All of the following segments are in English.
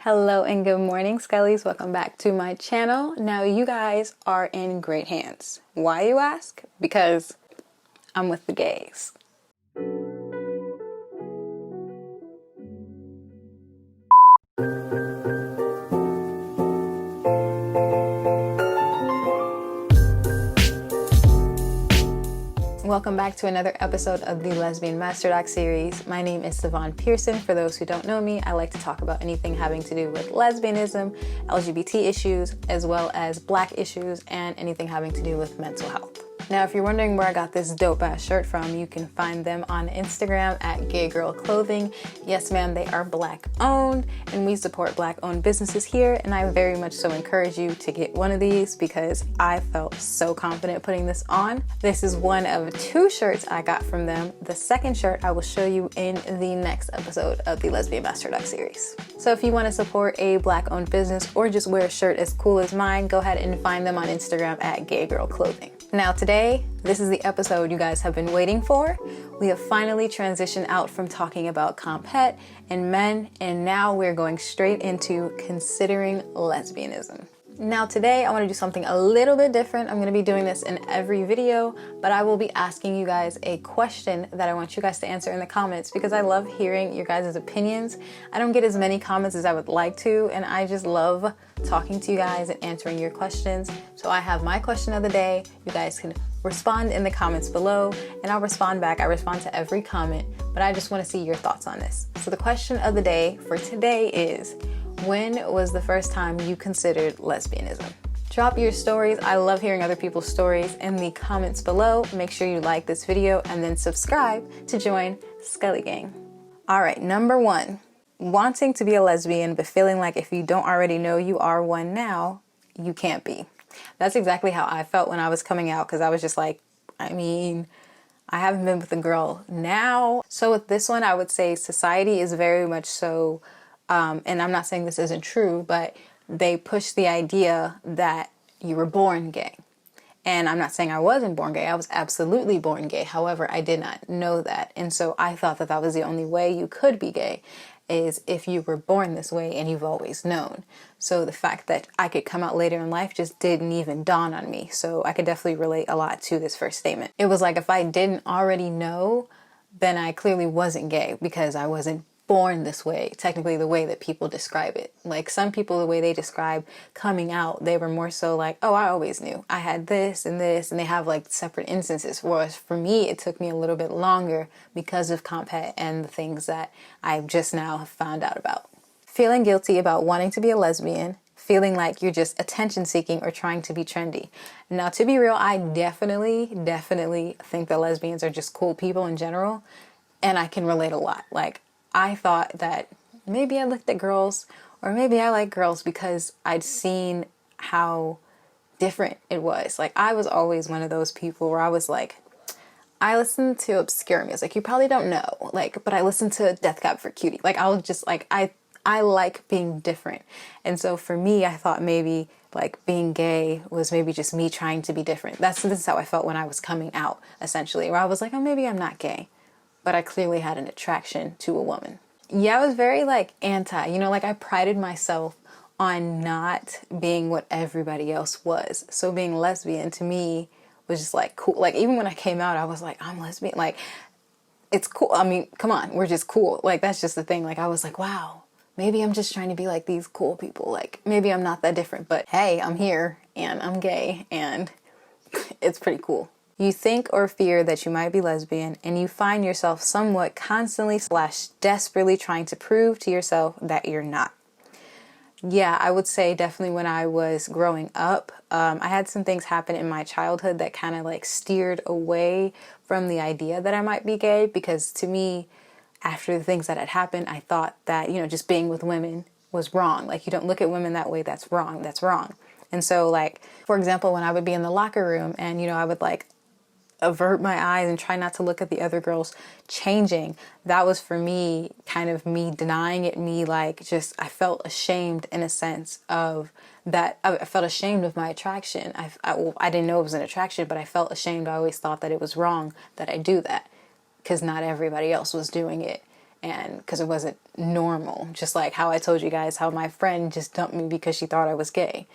Hello and good morning, Scullies. Welcome back to my channel. Now you guys are in great hands. Why, you ask? Because I'm with the gays. Welcome back to another episode of the Lesbian Masterdoc Series. My name is Savonne Pearson. For those who don't know me, I like to talk about anything having to do with lesbianism, LGBT issues, as well as Black issues, and anything having to do with mental health. Now, if you're wondering where I got this dope ass shirt from, you can find them on Instagram at Gay Girl Clothing. Yes, ma'am, they are Black owned, and we support Black owned businesses here. And I very much so encourage you to get one of these because I felt so confident putting this on. This is one of two shirts I got from them. The second shirt I will show you in the next episode of the Lesbian Masterdoc Series. So if you want to support a Black owned business or just wear a shirt as cool as mine, go ahead and find them on Instagram at Gay Girl Clothing. Now today, this is the episode you guys have been waiting for. We have finally transitioned out from talking about compet and men, and now we're going straight into considering lesbianism. Now today, I want to do something a little bit different. I'm going to be doing this in every video, but I will be asking you guys a question that I want you guys to answer in the comments because I love hearing your guys' opinions. I don't get as many comments as I would like to, and I just love talking to you guys and answering your questions. So I have my question of the day. You guys can respond in the comments below, and I'll respond back. I respond to every comment, but I just want to see your thoughts on this. So the question of the day for today is, when was the first time you considered lesbianism? Drop your stories. I love hearing other people's stories in the comments below. Make sure you like this video and then subscribe to join Scully Gang. All right, number one, wanting to be a lesbian, but feeling like if you don't already know you are one now, you can't be. That's exactly how I felt when I was coming out, because I was just like, I haven't been with a girl now. So with this one, I would say society is very much so, and I'm not saying this isn't true, but they push the idea that you were born gay. And I'm not saying I wasn't born gay. I was absolutely born gay. However, I did not know that. And so I thought that that was the only way you could be gay, is if you were born this way and you've always known. So the fact that I could come out later in life just didn't even dawn on me. So I could definitely relate a lot to this first statement. It was like if I didn't already know, then I clearly wasn't gay because I wasn't born this way, technically the way that people describe it. Like some people, the way they describe coming out, they were more so like, oh, I always knew. I had this, and they have like separate instances. Whereas for me, it took me a little bit longer because of compet and the things that I just now have found out about. Feeling guilty about wanting to be a lesbian, feeling like you're just attention seeking or trying to be trendy. Now, to be real, I definitely think that lesbians are just cool people in general, and I can relate a lot. Like, I thought that maybe I looked at girls, or maybe I like girls because I'd seen how different it was. Like, I was always one of those people where I was like, I listen to obscure music. You probably don't know, like, but I listen to Death Cab for Cutie. Like, I was just like, I like being different. And so for me, I thought maybe like being gay was maybe just me trying to be different. This is how I felt when I was coming out, essentially, where I was like, oh, maybe I'm not gay, but I clearly had an attraction to a woman. Yeah, I was very like anti, like I prided myself on not being what everybody else was. So being lesbian to me was just like cool. Like even when I came out, I was like, I'm lesbian. Like, it's cool. I mean, come on, we're just cool. Like, that's just the thing. Like, I was like, wow, maybe I'm just trying to be like these cool people. Like, maybe I'm not that different, but hey, I'm here and I'm gay and it's pretty cool. You think or fear that you might be lesbian, and you find yourself somewhat constantly / desperately trying to prove to yourself that you're not. Yeah, I would say definitely when I was growing up, I had some things happen in my childhood that kind of like steered away from the idea that I might be gay, because to me, after the things that had happened, I thought that, just being with women was wrong. Like, you don't look at women that way. That's wrong. That's wrong. And so, like, for example, when I would be in the locker room and, I would like avert my eyes and try not to look at the other girls changing, that was for me kind of me denying it, me like just I felt ashamed in a sense of that. I felt ashamed of my attraction. I didn't know it was an attraction, but I felt ashamed. I always thought that it was wrong that I do that because not everybody else was doing it. And because it wasn't normal, just like how I told you guys how my friend just dumped me because she thought I was gay.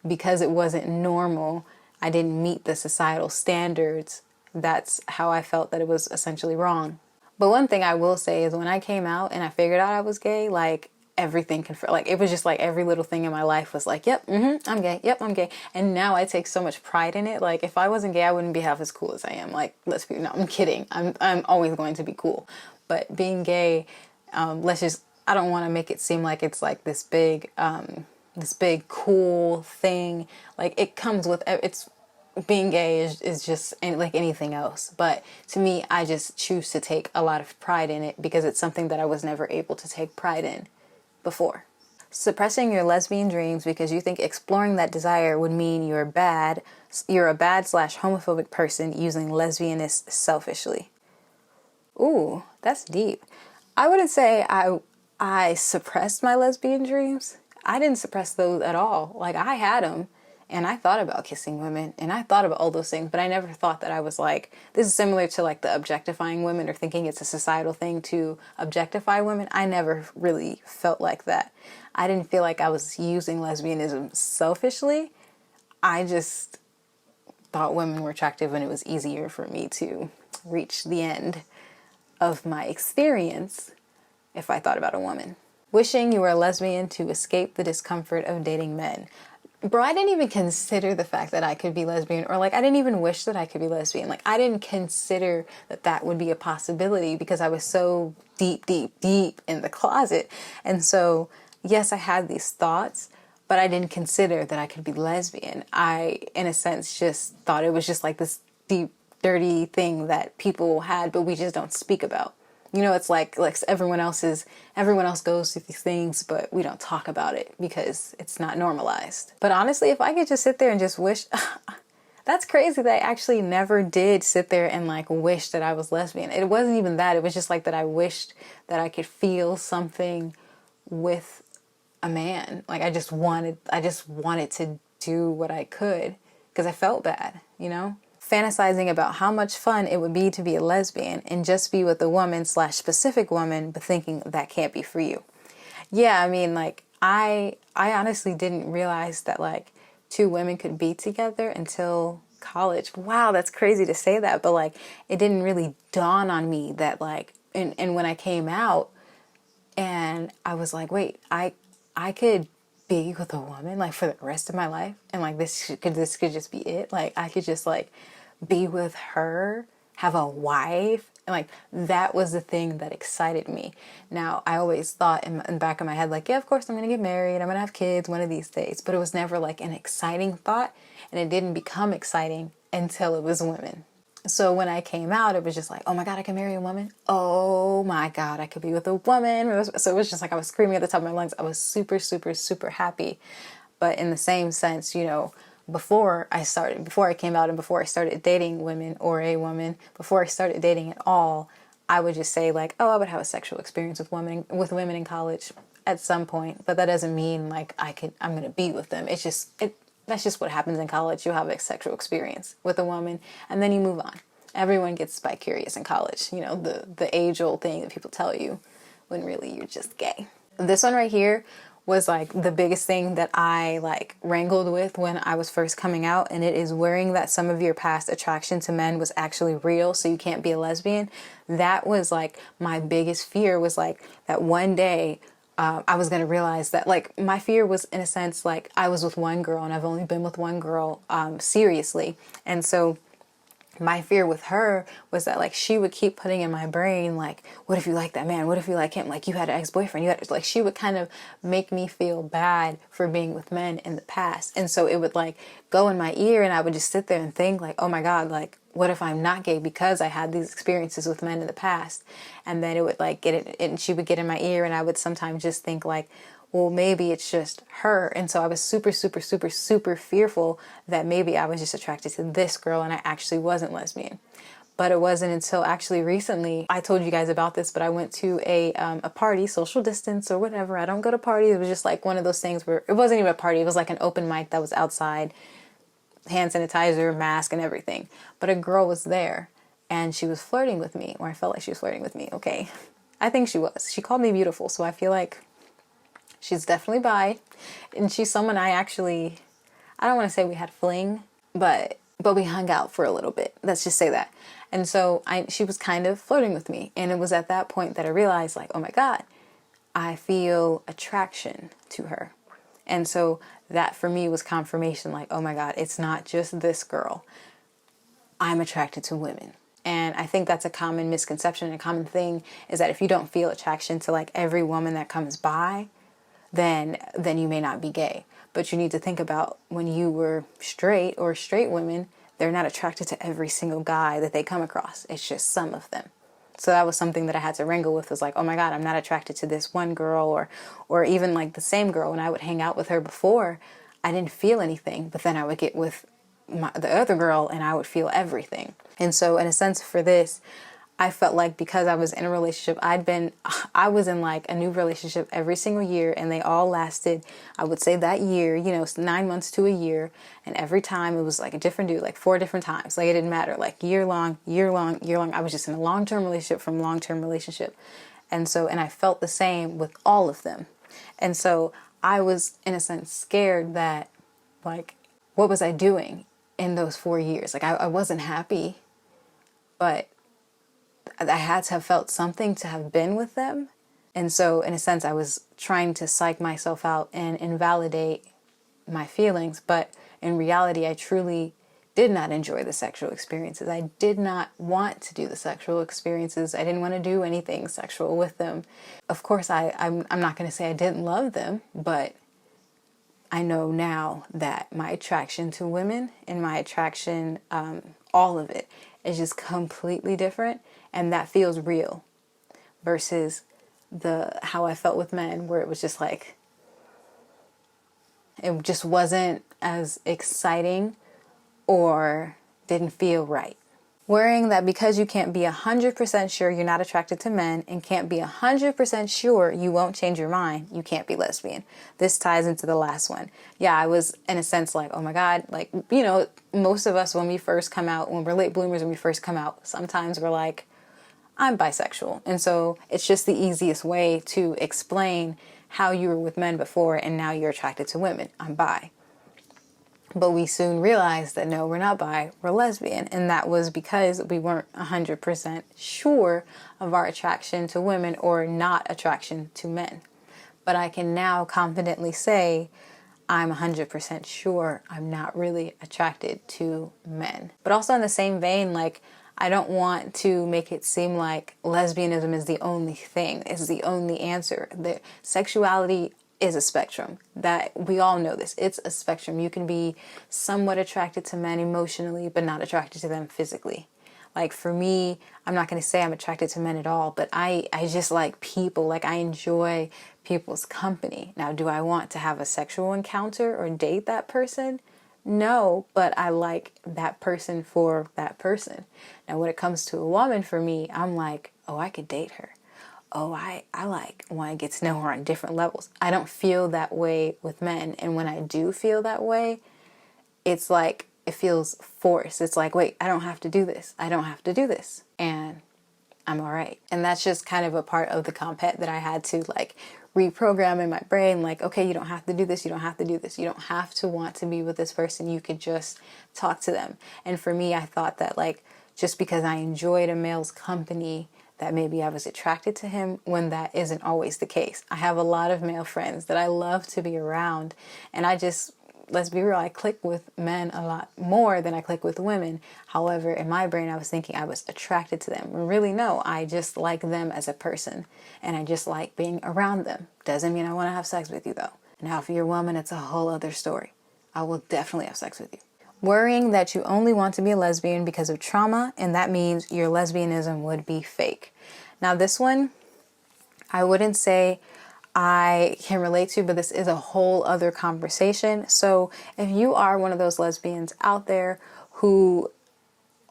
Because it wasn't normal, I didn't meet the societal standards. That's how I felt that it was essentially wrong. But one thing I will say is when I came out and I figured out I was gay, like everything confirmed, like it was just like every little thing in my life was like, yep, I'm gay. Yep, I'm gay. And now I take so much pride in it. Like if I wasn't gay, I wouldn't be half as cool as I am. Like, no, I'm kidding. I'm always going to be cool. But being gay, I don't want to make it seem like it's like this big cool thing. Like it comes with, being gay is just like anything else. But to me, I just choose to take a lot of pride in it because it's something that I was never able to take pride in before. Suppressing your lesbian dreams because you think exploring that desire would mean you're a bad / homophobic person using lesbianism selfishly. Ooh, that's deep. I wouldn't say I suppressed my lesbian dreams. I didn't suppress those at all. Like I had them and I thought about kissing women and I thought about all those things, but I never thought that I was like, this is similar to like the objectifying women or thinking it's a societal thing to objectify women. I never really felt like that. I didn't feel like I was using lesbianism selfishly. I just thought women were attractive and it was easier for me to reach the end of my experience if I thought about a woman. Wishing you were a lesbian to escape the discomfort of dating men. Bro, I didn't even consider the fact that I could be lesbian, or like I didn't even wish that I could be lesbian. Like I didn't consider that that would be a possibility because I was so deep in the closet. And so, yes, I had these thoughts, but I didn't consider that I could be lesbian. I, in a sense, just thought it was just like this deep, dirty thing that people had, but we just don't speak about. You know, it's like everyone else goes through these things, but we don't talk about it because it's not normalized. But honestly, if I could just sit there and just wish, that's crazy that I actually never did sit there and like wish that I was lesbian. It wasn't even that. It was just like that I wished that I could feel something with a man. Like I just wanted to do what I could because I felt bad, you know? Fantasizing about how much fun it would be to be a lesbian and just be with a woman / specific woman, but thinking that can't be for you. Yeah, I mean, like, I honestly didn't realize that, like, two women could be together until college. Wow, that's crazy to say that, but, like, it didn't really dawn on me that, like, and when I came out, and I was like, wait, I could be with a woman, like, for the rest of my life, and, like, this could just be it. Like, I could just, like, be with her, have a wife, and like that was the thing that excited me. Now, I always thought in the back of my head, like, yeah, of course I'm gonna get married, I'm gonna have kids one of these days, but it was never like an exciting thought, and it didn't become exciting until it was women. So when I came out, it was just like, oh my God, I can marry a woman. Oh my God, I could be with a woman. So it was just like I was screaming at the top of my lungs. I was super, super, super happy. But in the same sense, you know, before I came out and before I started dating women or a woman, before I started dating at all, I would just say like, oh, I would have a sexual experience with women in college at some point. But that doesn't mean like I'm going to be with them. That's just what happens in college. You have a sexual experience with a woman and then you move on. Everyone gets bi-curious in college. You know, the age-old thing that people tell you when really you're just gay. This one right here was like the biggest thing that I like wrangled with when I was first coming out, and it is worrying that some of your past attraction to men was actually real, so you can't be a lesbian. That was like my biggest fear, was like that one day I was going to realize that, like, my fear was in a sense like I was with one girl and I've only been with one girl seriously, and so my fear with her was that, like, she would keep putting in my brain, like, what if you like that man? What if you like him? Like, you had an ex-boyfriend. Like, she would kind of make me feel bad for being with men in the past. And so it would, like, go in my ear and I would just sit there and think, like, oh my God, like, what if I'm not gay because I had these experiences with men in the past? And then it would, like, get it, and she would get in my ear and I would sometimes just think, like, well, maybe it's just her. And so I was super, super, super, super fearful that maybe I was just attracted to this girl and I actually wasn't lesbian. But it wasn't until actually recently, I told you guys about this, but I went to a party, social distance or whatever. I don't go to parties. It was just like one of those things where it wasn't even a party. It was like an open mic that was outside, hand sanitizer, mask and everything. But a girl was there and she was flirting with me, or I felt like she was flirting with me. Okay. I think she was. She called me beautiful, so I feel like she's definitely bi. And she's someone I don't want to say we had fling, but we hung out for a little bit. Let's just say that. And so she was kind of flirting with me. And it was at that point that I realized, like, oh my God, I feel attraction to her. And so that for me was confirmation, like, oh my God, it's not just this girl. I'm attracted to women. And I think that's a common misconception, a common thing, is that if you don't feel attraction to like every woman that comes by, then you may not be gay. But you need to think about when you were straight, or straight women, they're not attracted to every single guy that they come across. It's just some of them. So that was something that I had to wrangle with, was like, oh my God, I'm not attracted to this one girl, or even like the same girl. When I would hang out with her before, I didn't feel anything, but then I would get with the other girl and I would feel everything. And so in a sense for this, I felt like because I was in a relationship, I was in like a new relationship every single year, and they all lasted, I would say that year, 9 months to a year. And every time it was like a different dude, like 4 different times. Like it didn't matter, like year long. I was just in a long-term relationship from long-term relationship. And I felt the same with all of them. And so I was in a sense scared that, like, what was I doing in those 4 years? Like I wasn't happy, but I had to have felt something to have been with them. And so in a sense, I was trying to psych myself out and invalidate my feelings. But in reality, I truly did not enjoy the sexual experiences. I did not want to do the sexual experiences. I didn't want to do anything sexual with them. Of course, I'm not going to say I didn't love them, but I know now that my attraction to women and my attraction, all of it, is just completely different. And that feels real versus how I felt with men, where it was just like, it just wasn't as exciting or didn't feel right. Worrying that because you can't be 100% sure you're not attracted to men and can't be 100% sure you won't change your mind, you can't be lesbian. This ties into the last one. Yeah, I was in a sense like, oh my God, like, most of us when we first come out, when we're late bloomers, when we first come out, sometimes we're like, I'm bisexual. And so it's just the easiest way to explain how you were with men before and now you're attracted to women. I'm bi. But we soon realized that no, we're not bi, we're lesbian. And that was because we weren't 100% sure of our attraction to women or not attraction to men. But I can now confidently say I'm 100% sure I'm not really attracted to men. But also in the same vein, like, I don't want to make it seem like lesbianism is the only thing, is the only answer. The sexuality is a spectrum. That we all know this. It's a spectrum. You can be somewhat attracted to men emotionally, but not attracted to them physically. Like for me, I'm not going to say I'm attracted to men at all, but I just like people. Like I enjoy people's company. Now, do I want to have a sexual encounter or date that person? No, but I like that person for that person. Now, when it comes to a woman, for me, I'm like, oh, I could date her. Oh, I like when I get to know her on different levels. I don't feel that way with men. And when I do feel that way, it's like, it feels forced. It's like, wait, I don't have to do this. I don't have to do this. And I'm all right. And that's just kind of a part of the compet that I had to like reprogram in my brain. Like, okay, you don't have to do this. You don't have to do this. You don't have to want to be with this person. You could just talk to them. And for me, I thought that like, just because I enjoyed a male's company, that maybe I was attracted to him, when that isn't always the case. I have a lot of male friends that I love to be around. And let's be real, I click with men a lot more than I click with women. However, in my brain, I was thinking I was attracted to them. Really, no, I just like them as a person. And I just like being around them. Doesn't mean I want to have sex with you, though. Now, if you're a woman, it's a whole other story. I will definitely have sex with you. Worrying that you only want to be a lesbian because of trauma, and that means your lesbianism would be fake. Now, this one, I wouldn't say I can relate to, but this is a whole other conversation. So if you are one of those lesbians out there who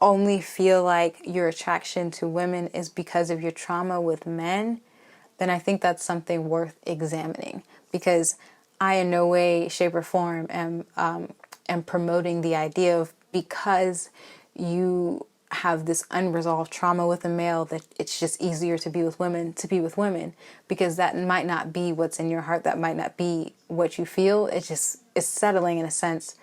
only feel like your attraction to women is because of your trauma with men, then I think that's something worth examining, because I in no way, shape, or form am promoting the idea of, because you have this unresolved trauma with a male, that it's just easier to be with women, because that might not be what's in your heart. That might not be what you feel. It's settling in a sense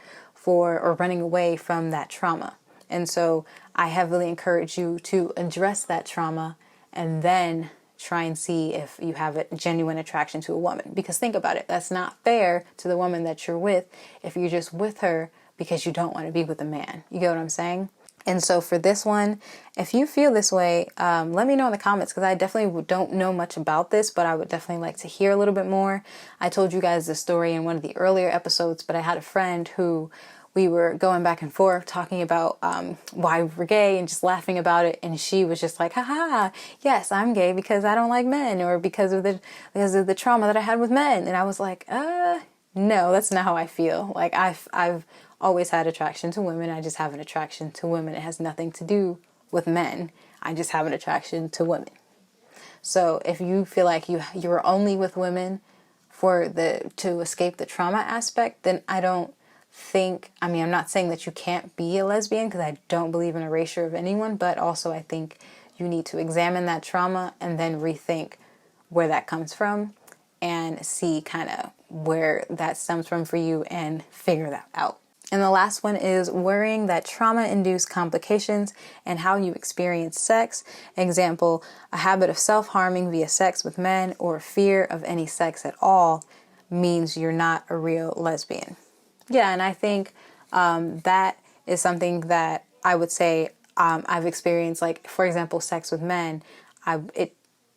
or running away from that trauma. And so I heavily encourage you to address that trauma and then try and see if you have a genuine attraction to a woman. Because think about it, that's not fair to the woman that you're with if you're just with her because you don't want to be with a man. You get what I'm saying? And so for this one, if you feel this way, let me know in the comments, because I definitely don't know much about this, but I would definitely like to hear a little bit more. I told you guys the story in one of the earlier episodes, but I had a friend who we were going back and forth talking about why we're gay and just laughing about it. And she was just like, haha, yes, I'm gay because I don't like men, or because of the trauma that I had with men. And I was like, no, that's not how I feel. Like I've always had attraction to women. I just have an attraction to women. It has nothing to do with men. I just have an attraction to women. So if you feel like you're only with women to escape the trauma aspect, then I'm not saying that you can't be a lesbian, because I don't believe in erasure of anyone, but also I think you need to examine that trauma and then rethink where that comes from and see kind of where that stems from for you and figure that out. And the last one is worrying that trauma-induced complications and how you experience sex. Example, a habit of self-harming via sex with men or fear of any sex at all means you're not a real lesbian. Yeah, and I think that is something that I would say I've experienced. Like, for example, sex with men. I'm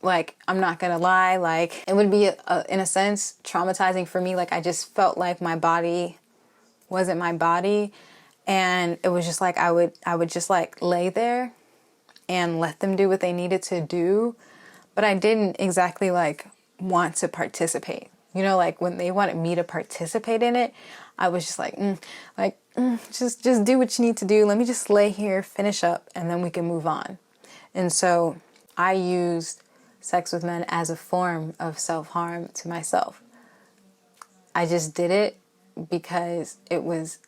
not gonna lie, like it would be in a sense traumatizing for me. Like I just felt like my body wasn't my body, and it was just like I would just like lay there and let them do what they needed to do, but I didn't exactly like want to participate. You know, like when they wanted me to participate in it, I was just like, just do what you need to do. Let me just lay here, finish up, and then we can move on. And so I used sex with men as a form of self-harm to myself. I just did it because it was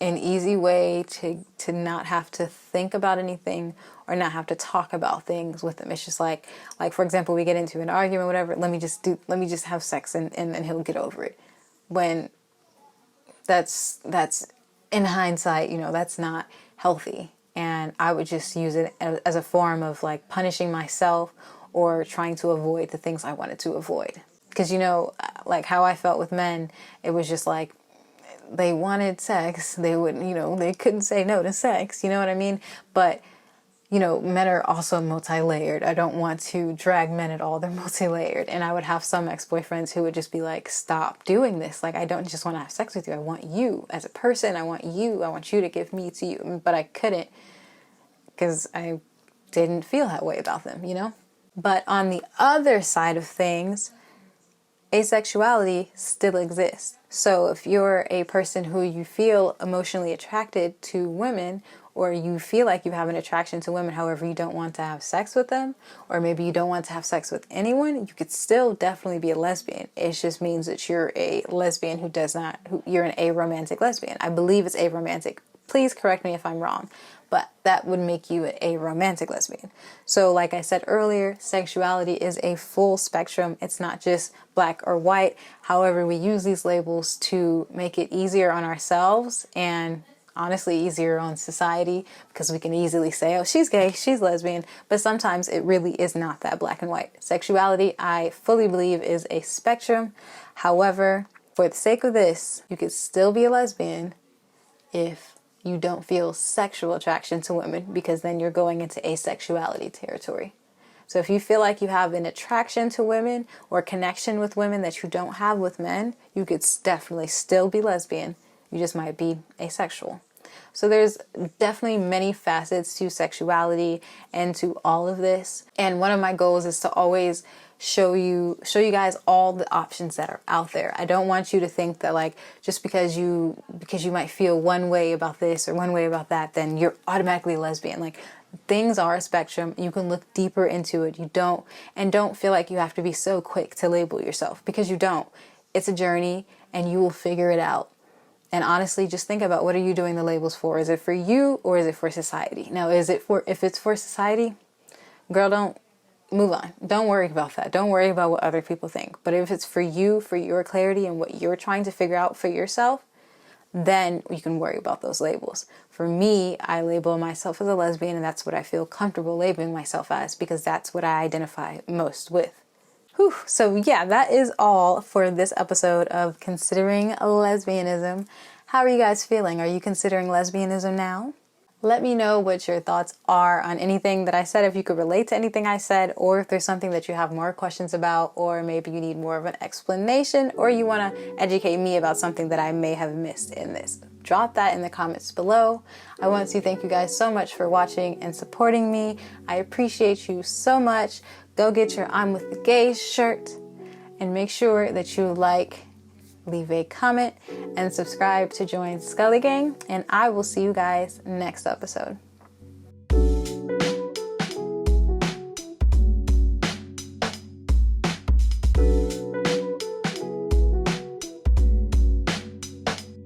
an easy way to not have to think about anything or not have to talk about things with them. It's just like for example, we get into an argument, whatever, let me just have sex and he'll get over it. When that's in hindsight, that's not healthy. And I would just use it as a form of like punishing myself or trying to avoid the things I wanted to avoid. Because, like how I felt with men, it was just like they wanted sex. They wouldn't, they couldn't say no to sex. You know what I mean? But, men are also multi-layered. I don't want to drag men at all. They're multi-layered. And I would have some ex-boyfriends who would just be like, stop doing this. Like, I don't just want to have sex with you. I want you as a person. I want you to give me to you. But I couldn't because I didn't feel that way about them, But on the other side of things, asexuality still exists. So if you're a person who you feel emotionally attracted to women, or you feel like you have an attraction to women, however you don't want to have sex with them, or maybe you don't want to have sex with anyone, you could still definitely be a lesbian. It just means that you're a lesbian you're an aromantic lesbian. I believe it's aromantic. Please correct me if I'm wrong, but that would make you a romantic lesbian. So like I said earlier, sexuality is a full spectrum. It's not just black or white. However, we use these labels to make it easier on ourselves and honestly easier on society, because we can easily say, oh, she's gay, she's lesbian, but sometimes it really is not that black and white. Sexuality, I fully believe, is a spectrum. However, for the sake of this, you could still be a lesbian if you don't feel sexual attraction to women, because then you're going into asexuality territory. So if you feel like you have an attraction to women or connection with women that you don't have with men, you could definitely still be lesbian. You just might be asexual. So there's definitely many facets to sexuality and to all of this. And one of my goals is to always show you guys all the options that are out there. I don't want you to think that like just because you might feel one way about this or one way about that, then you're automatically lesbian. Like, things are a spectrum. You can look deeper into it. Don't feel like you have to be so quick to label yourself, because you don't. It's a journey and you will figure it out. And honestly, just think about, what are you doing the labels for? Is it for you or is it for society? Now, if it's for society, girl, don't move on. Don't worry about that. Don't worry about what other people think. But if it's for you, for your clarity and what you're trying to figure out for yourself, then you can worry about those labels. For me, I label myself as a lesbian, and that's what I feel comfortable labeling myself as, because that's what I identify most with. Whew. So yeah, that is all for this episode of Considering Lesbianism. How are you guys feeling? Are you considering lesbianism now? Let me know what your thoughts are on anything that I said, if you could relate to anything I said, or if there's something that you have more questions about, or maybe you need more of an explanation, or you want to educate me about something that I may have missed in this. Drop that in the comments below. I want to thank you guys so much for watching and supporting me. I appreciate you so much. Go get your I'm with the Gays shirt, and make sure that you leave a comment, and subscribe to join Scully Gang, and I will see you guys next episode.